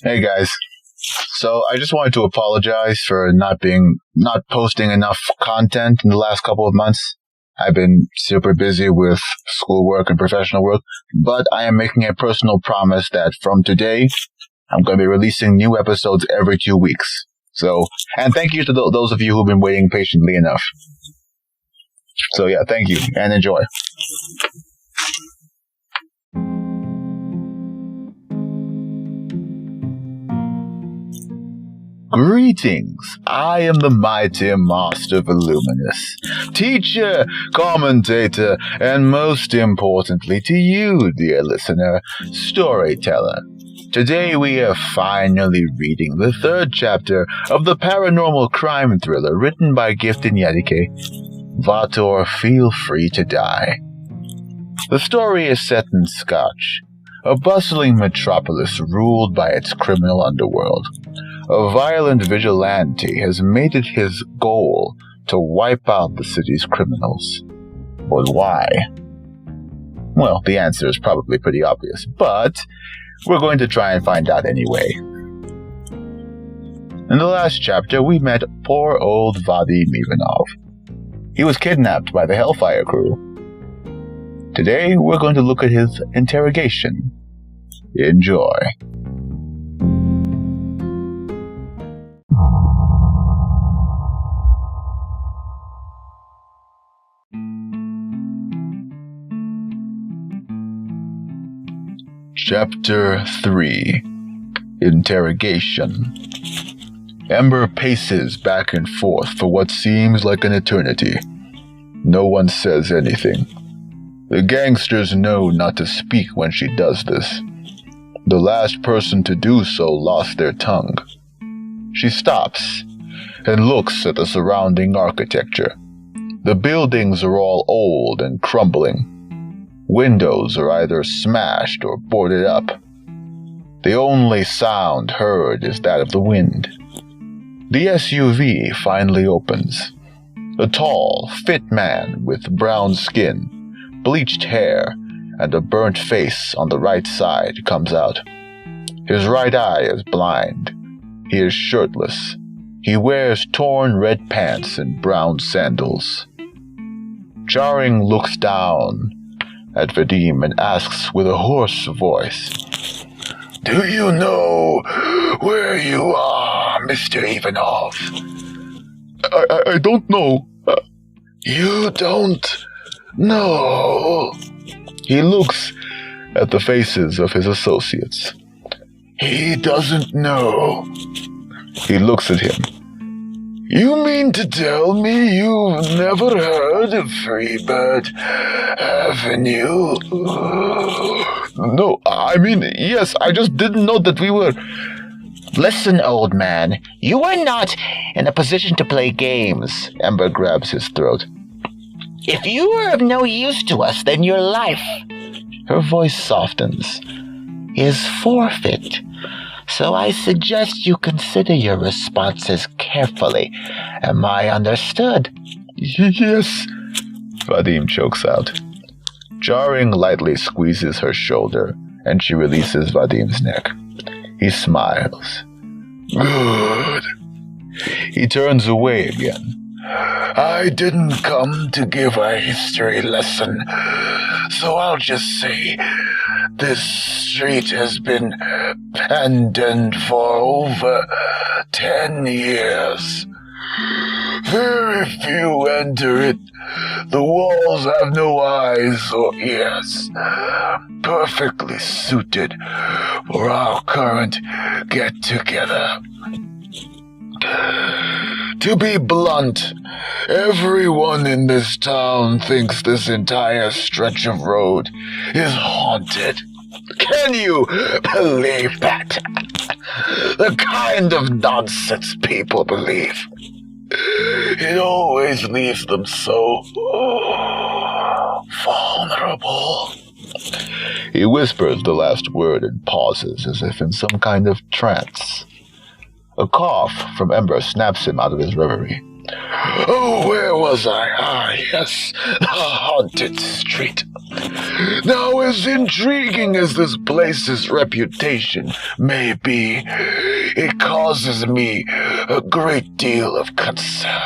Hey guys. So I just wanted to apologize for not posting enough content in the last couple of months. I've been super busy with schoolwork and professional work, but I am making a personal promise that from today, I'm going to be releasing new episodes every 2 weeks. So, and thank you to those of you who've been waiting patiently enough. So yeah, thank you and enjoy. Greetings, I am the mighty master Voluminous, teacher, commentator, and most importantly to you, dear listener, storyteller. Today we are finally reading the third chapter of the paranormal crime thriller written by Gifted Yetike, Vatour, Feel Free to Die. The story is set in Scotch, a bustling metropolis ruled by its criminal underworld. A violent vigilante has made it his goal to wipe out the city's criminals. But why? Well, the answer is probably pretty obvious, but we're going to try and find out anyway. In the last chapter, we met poor old Vadim Ivanov. He was kidnapped by the Hellfire crew. Today, we're going to look at his interrogation. Enjoy. Chapter 3 Interrogation. Ember paces back and forth for what seems like an eternity. No one says anything. The gangsters know not to speak when she does this. The last person to do so lost their tongue. She stops and looks at the surrounding architecture. The buildings are all old and crumbling. Windows are either smashed or boarded up. The only sound heard is that of the wind. The SUV finally opens. A tall, fit man with brown skin, bleached hair, and a burnt face on the right side comes out. His right eye is blind. He is shirtless. He wears torn red pants and brown sandals. Charing looks down at Vadim and asks with a hoarse voice, "Do you know where you are, Mr. Ivanov?" I don't know. You don't know? He looks at the faces of his associates. He doesn't know. He looks at him. You mean to tell me you've never heard of Freebird Avenue? No, I mean, yes, I just didn't know that we were... Listen, old man, you are not in a position to play games. Ember grabs his throat. If you are of no use to us, then your life, her voice softens, is forfeit. So I suggest you consider your responses carefully. Am I understood? Yes, Vadim chokes out. Charing lightly squeezes her shoulder, and she releases Vadim's neck. He smiles. Good. He turns away again. I didn't come to give a history lesson, so I'll just say this street has been abandoned for over 10 years. Very few enter it. The walls have no eyes or ears. Perfectly suited for our current get-together. To be blunt, everyone in this town thinks this entire stretch of road is haunted. Can you believe that? The kind of nonsense people believe. It always leaves them so vulnerable. He whispers the last word and pauses as if in some kind of trance. A cough from Ember snaps him out of his reverie. Oh, where was I? Ah, yes, the haunted street. Now, as intriguing as this place's reputation may be, it causes me a great deal of concern.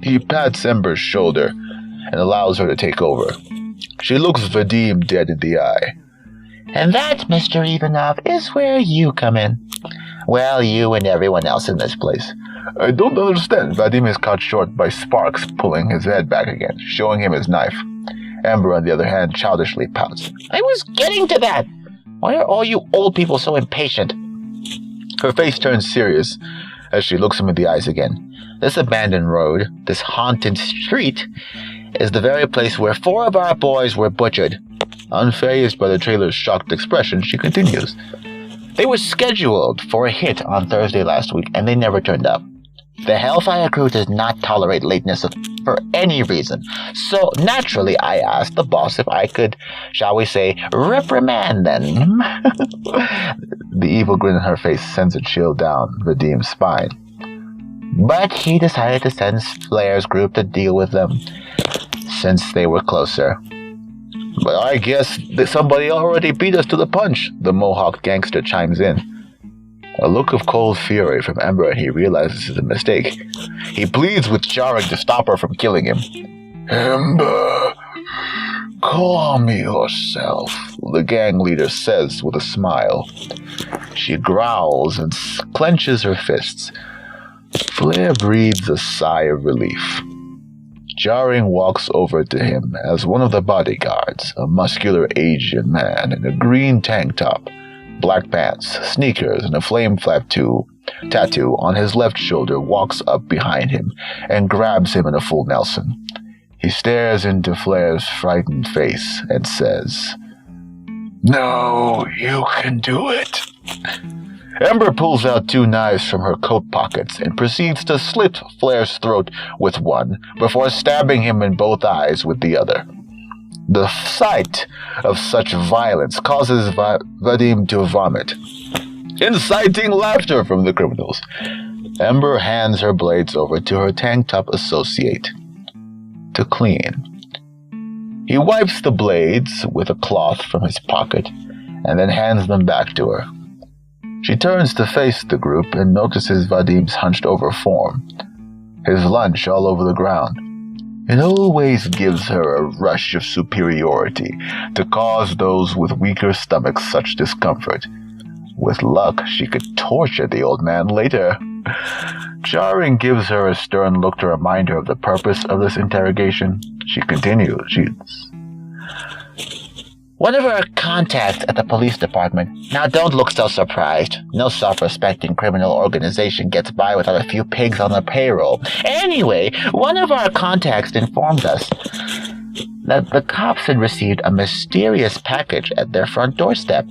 He pats Ember's shoulder and allows her to take over. She looks Vadim dead in the eye. And that, Mr. Ivanov, is where you come in. Well, you and everyone else in this place. I don't understand. Vadim is caught short by Sparks pulling his head back again, showing him his knife. Ember, on the other hand, childishly pouts. I was getting to that. Why are all you old people so impatient? Her face turns serious as she looks him in the eyes again. This abandoned road, this haunted street, is the very place where 4 of our boys were butchered. Unfazed by the trailer's shocked expression, she continues. They were scheduled for a hit on Thursday last week, and they never turned up. The Hellfire crew does not tolerate lateness for any reason, so naturally I asked the boss if I could, shall we say, reprimand them. The evil grin on her face sends a chill down Vadim's spine. But he decided to send Flair's group to deal with them, since they were closer. But I guess that somebody already beat us to the punch, the Mohawk gangster chimes in. A look of cold fury from Ember, and he realizes it's a mistake. He pleads with Jarring to stop her from killing him. Ember, calm yourself, the gang leader says with a smile. She growls and clenches her fists. Flair breathes a sigh of relief. Jarring walks over to him as one of the bodyguards, a muscular Asian man in a green tank top, black pants, sneakers, and a flame tattoo on his left shoulder, walks up behind him and grabs him in a full Nelson. He stares into Flair's frightened face and says, "No, you can do it." Ember pulls out 2 knives from her coat pockets and proceeds to slit Flair's throat with one before stabbing him in both eyes with the other. The sight of such violence causes Vadim to vomit, inciting laughter from the criminals. Ember hands her blades over to her tank top associate to clean. He wipes the blades with a cloth from his pocket and then hands them back to her. She turns to face the group and notices Vadim's hunched-over form, his lunch all over the ground. It always gives her a rush of superiority to cause those with weaker stomachs such discomfort. With luck, she could torture the old man later. Jarring gives her a stern look to remind her of the purpose of this interrogation. She continues, One of our contacts at the police department. Now don't look so surprised. No self-respecting criminal organization gets by without a few pigs on the payroll. Anyway, one of our contacts informed us that the cops had received a mysterious package at their front doorstep.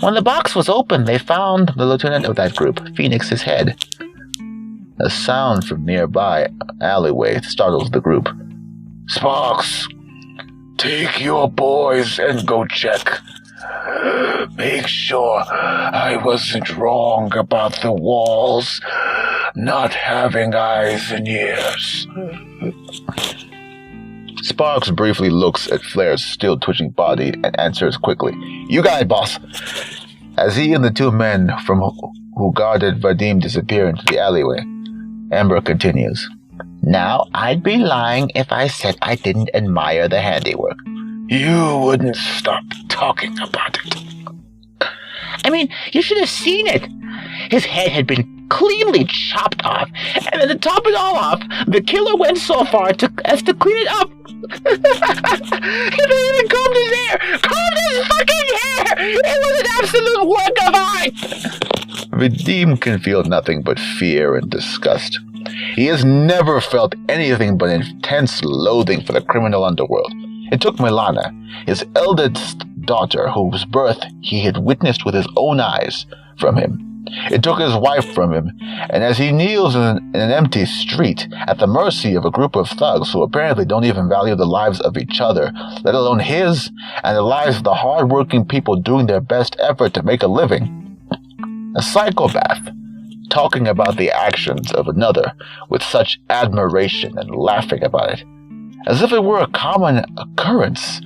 When the box was opened, they found the lieutenant of that group, Phoenix's head. A sound from nearby alleyway startles the group. "Sparks! Take your boys and go check. Make sure I wasn't wrong about the walls not having eyes and ears." Sparks briefly looks at Flair's still twitching body and answers quickly, "You got it, boss." As he and the 2 men from who guarded Vadim disappear into the alleyway, Ember continues. Now, I'd be lying if I said I didn't admire the handiwork. You wouldn't stop talking about it. I mean, you should have seen it. His head had been cleanly chopped off, and then to top it all off, the killer went so far as to clean it up. He didn't even combed his hair! Combed his fucking hair! It was an absolute work of art! Vadim can feel nothing but fear and disgust. He has never felt anything but intense loathing for the criminal underworld. It took Milana, his eldest daughter, whose birth he had witnessed with his own eyes, from him. It took his wife from him, and as he kneels in an empty street, at the mercy of a group of thugs who apparently don't even value the lives of each other, let alone his, and the lives of the hard-working people doing their best effort to make a living. A psychopath, talking about the actions of another with such admiration and laughing about it, as if it were a common occurrence.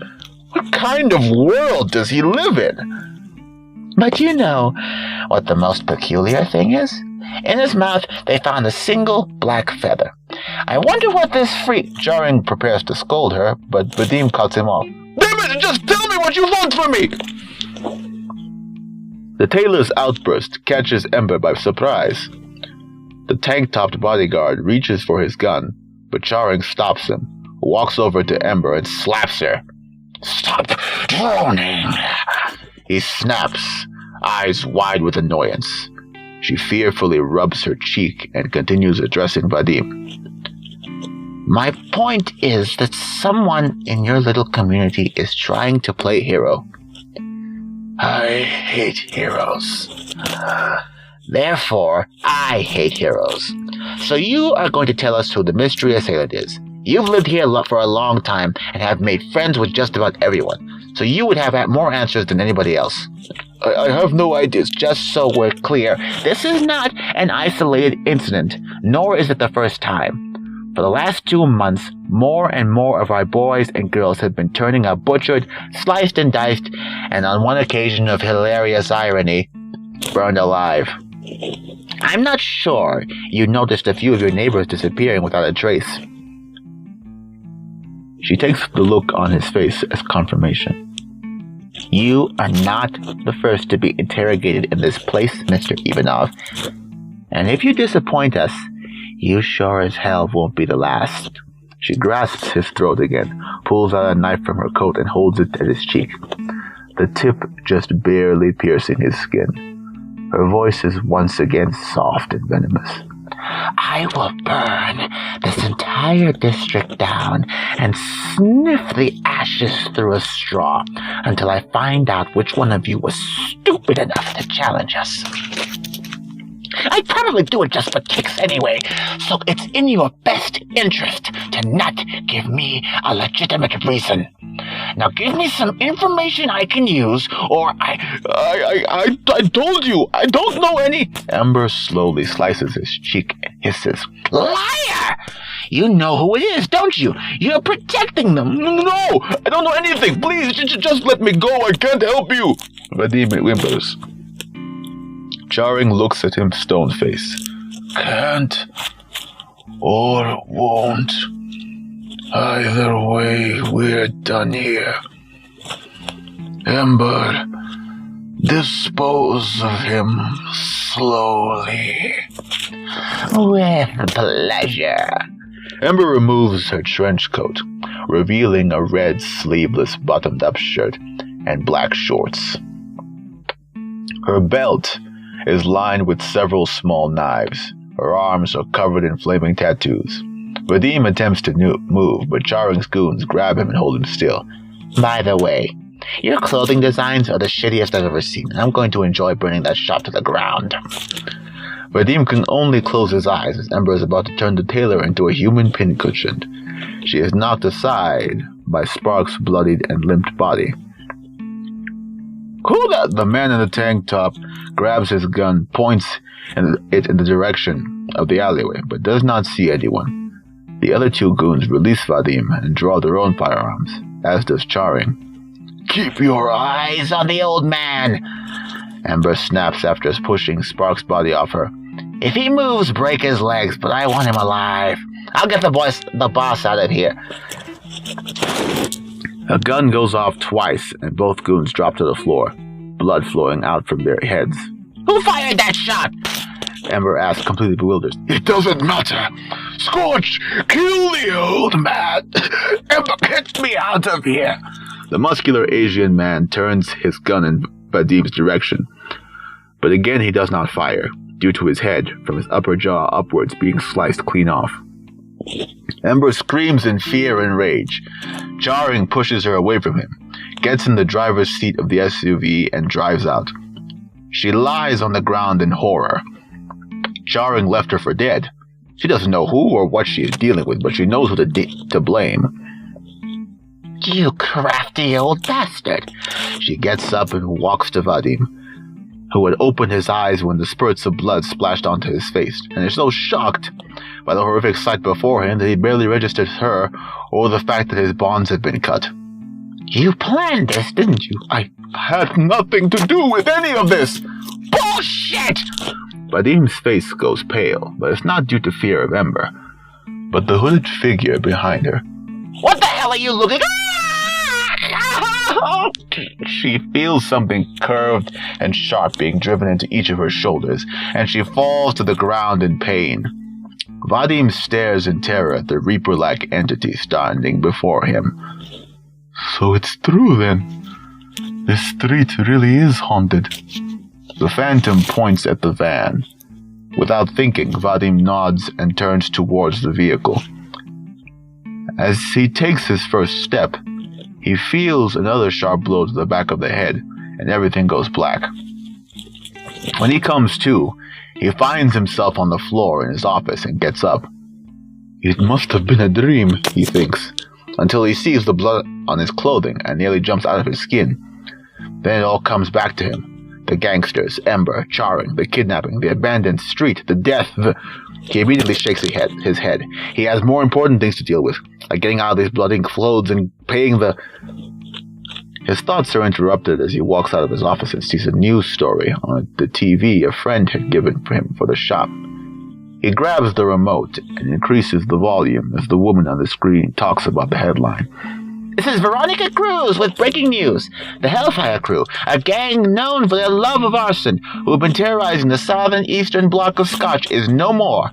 What kind of world does he live in? But you know what the most peculiar thing is? In his mouth, they found a single black feather. I wonder what this freak... Charing prepares to scold her, but Vadim cuts him off. Damn it, just tell me what you want from me! The tailor's outburst catches Ember by surprise. The tank-topped bodyguard reaches for his gun, but Charing stops him, walks over to Ember and slaps her. Stop droning! He snaps, eyes wide with annoyance. She fearfully rubs her cheek and continues addressing Vadim. My point is that someone in your little community is trying to play hero. I hate heroes. Therefore, I hate heroes. So you are going to tell us who the mystery assailant is. You've lived here for a long time and have made friends with just about everyone. So you would have had more answers than anybody else. I have no ideas. Just so we're clear, this is not an isolated incident, nor is it the first time. For the last 2 months, more and more of our boys and girls have been turning up butchered, sliced and diced, and on one occasion of hilarious irony, burned alive. I'm not sure you noticed a few of your neighbors disappearing without a trace. She takes the look on his face as confirmation. You are not the first to be interrogated in this place, Mr. Ivanov. And if you disappoint us, you sure as hell won't be the last. She grasps his throat again, pulls out a knife from her coat and holds it at his cheek, the tip just barely piercing his skin. Her voice is once again soft and venomous. I will burn this entire district down and sniff the ashes through a straw until I find out which one of you was stupid enough to challenge us. I'd probably do it just for kicks anyway, so it's in your best interest to not give me a legitimate reason. Now give me some information I can use, or I told you, I don't know any... Ember slowly slices his cheek and hisses. Liar! You know who it is, don't you? You're protecting them. No, I don't know anything. Please, just let me go. I can't help you. Vadim whimpers. Charing looks at him stone-faced. Can't or won't. Either way, we're done here. Ember, dispose of him slowly. With pleasure. Ember removes her trench coat, revealing a red sleeveless buttoned-up shirt and black shorts. Her belt is lined with several small knives. Her arms are covered in flaming tattoos. Vadim attempts to move, but Charing's goons grab him and hold him still. By the way, your clothing designs are the shittiest I've ever seen, and I'm going to enjoy burning that shop to the ground. Vadim can only close his eyes as Ember is about to turn the tailor into a human pincushion. She is knocked aside by Spark's bloodied and limped body. Who that? The man in the tank top grabs his gun, points it in the direction of the alleyway, but does not see anyone. The other 2 goons release Vadim and draw their own firearms, as does Charing. Keep your eyes on the old man! Ember snaps after pushing Spark's body off her. If he moves, break his legs, but I want him alive. I'll get the boss out of here. A gun goes off twice, and both goons drop to the floor, blood flowing out from their heads. Who fired that shot? Ember asks, completely bewildered. It doesn't matter. Scorch, kill the old man. Ember, get me out of here. The muscular Asian man turns his gun in Vadim's direction, but again he does not fire, due to his head, from his upper jaw upwards, being sliced clean off. Ember screams in fear and rage. Charing pushes her away from him, gets in the driver's seat of the SUV, and drives out. She lies on the ground in horror. Charing left her for dead. She doesn't know who or what she is dealing with, but she knows who to blame. You crafty old bastard. She gets up and walks to Vadim. who had opened his eyes when the spurts of blood splashed onto his face, and is so shocked by the horrific sight before him that he barely registers her or the fact that his bonds had been cut. You planned this, didn't you? I had nothing to do with any of this! Bullshit! Vadim's face goes pale, but it's not due to fear of Ember, but the hooded figure behind her. What the hell are you looking at? She feels something curved and sharp being driven into each of her shoulders, and she falls to the ground in pain. Vadim stares in terror at the Reaper-like entity standing before him. So it's true then. This street really is haunted. The Phantom points at the van. Without thinking, Vadim nods and turns towards the vehicle. As he takes his first step, he feels another sharp blow to the back of the head, and everything goes black. When he comes to, he finds himself on the floor in his office and gets up. It must have been a dream, he thinks, until he sees the blood on his clothing and nearly jumps out of his skin. Then it all comes back to him. The gangsters, Ember, Charing, the kidnapping, the abandoned street, the death, He immediately shakes his head. He has more important things to deal with, like getting out of these bloody clothes and paying the... His thoughts are interrupted as he walks out of his office and sees a news story on the TV a friend had given for him for the shop. He grabs the remote and increases the volume as the woman on the screen talks about the headline. This is Veronica Cruz with breaking news. The Hellfire Crew, a gang known for their love of arson, who have been terrorizing the southern eastern block of Scotch, is no more.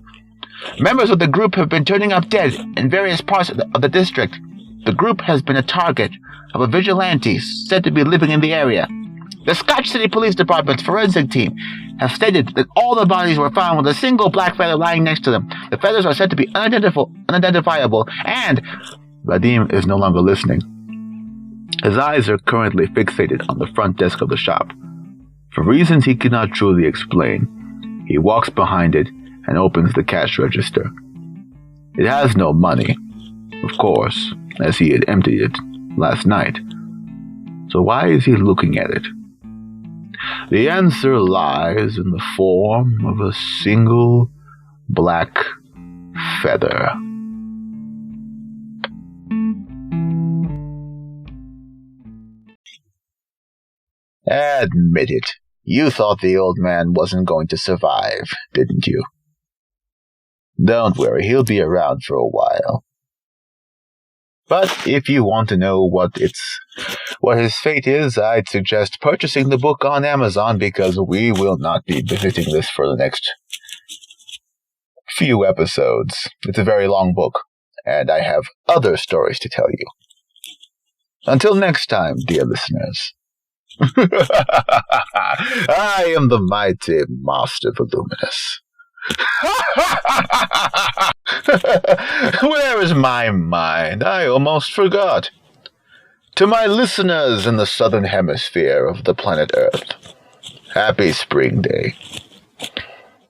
Members of the group have been turning up dead in various parts of the district. The group has been a target of a vigilante said to be living in the area. The Scotch City Police Department's forensic team have stated that all the bodies were found with a single black feather lying next to them. The feathers are said to be unidentifiable, and... Vadim is no longer listening. His eyes are currently fixated on the front desk of the shop. For reasons he cannot truly explain, he walks behind it and opens the cash register. It has no money, of course, as he had emptied it last night. So why is he looking at it? The answer lies in the form of a single black feather. Admit it. You thought the old man wasn't going to survive, didn't you? Don't worry, he'll be around for a while. But if you want to know what his fate is, I'd suggest purchasing the book on Amazon, because we will not be visiting this for the next few episodes. It's a very long book, and I have other stories to tell you. Until next time, dear listeners. I am the mighty Master Voluminous. Where is my mind? I almost forgot. To my listeners in the southern hemisphere of the planet Earth, happy Spring Day.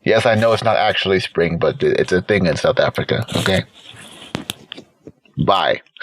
Yes, I know it's not actually spring, but it's a thing in South Africa, okay? Bye.